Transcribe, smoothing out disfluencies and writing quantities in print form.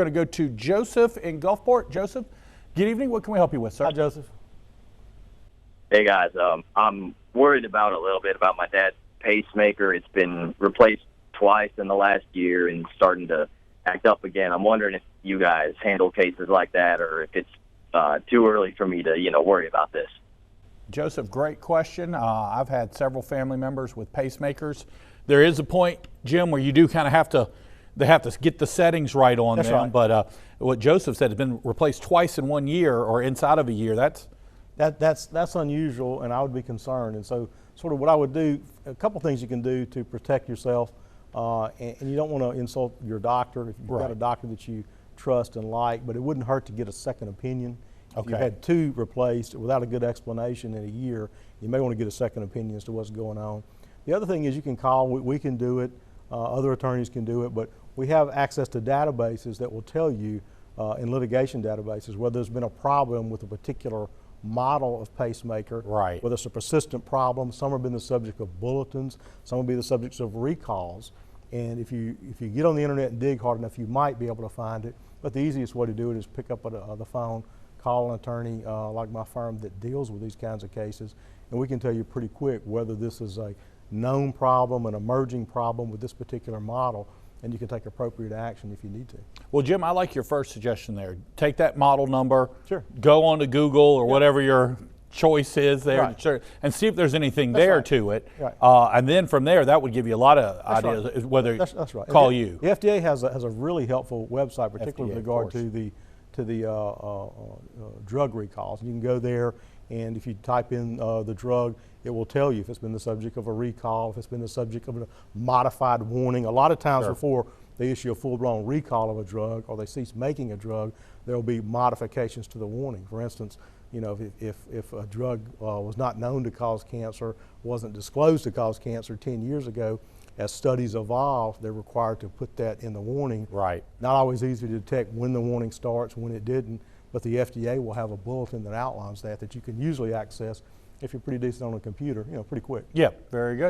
going to go to Joseph in Gulfport. Joseph, good evening. What can we help you with, sir? Hi, Joseph. Hey guys, I'm worried about a little bit about my dad's pacemaker. It's been replaced twice in the last year and starting to act up again. I'm wondering if you guys handle cases like that, or if it's too early for me to, worry about this. Joseph, great question. I've had several family members with pacemakers. There is a point, Jim, where you do kind of have to get the settings right on That's them. right. But what Joseph said has been replaced twice in 1 year or inside of a year. That's unusual, and I would be concerned. And so, sort of what I would do, a couple things you can do to protect yourself, and you don't want to insult your doctor if you've got a doctor that you trust and like. But it wouldn't hurt to get a second opinion. If you've had two replaced without a good explanation in a year, you may want to get a second opinion as to what's going on. The other thing is you can call. We can do it. Other attorneys can do it, but we have access to databases that will tell you in litigation databases whether there's been a problem with a particular model of pacemaker, whether it's a persistent problem. Some have been the subject of bulletins, some will be the subjects of recalls. And if you get on the internet and dig hard enough, you might be able to find it. But the easiest way to do it is pick up the phone, call an attorney like my firm that deals with these kinds of cases, and we can tell you pretty quick whether this is a known problem, an emerging problem with this particular model, and you can take appropriate action if you need to. Well, Jim, I like your first suggestion there. Take that model number, Sure. go on to Google or whatever your choice is there, and see if there's anything there to it. And then from there, that would give you a lot of ideas whether call you. The FDA has a really helpful website, particularly with regard to the drug recalls. You can go there, and if you type in the drug, it will tell you if it's been the subject of a recall, if it's been the subject of a modified warning. A lot of times before they issue a full-blown recall of a drug or they cease making a drug, there will be modifications to the warning. For instance, if a drug was not known to cause cancer, wasn't disclosed to cause cancer 10 years ago, as studies evolve, they're required to put that in the warning. Not always easy to detect when the warning starts, when it didn't, but the FDA will have a bulletin that outlines that you can usually access if you're pretty decent on a computer, pretty quick. Yeah, very good.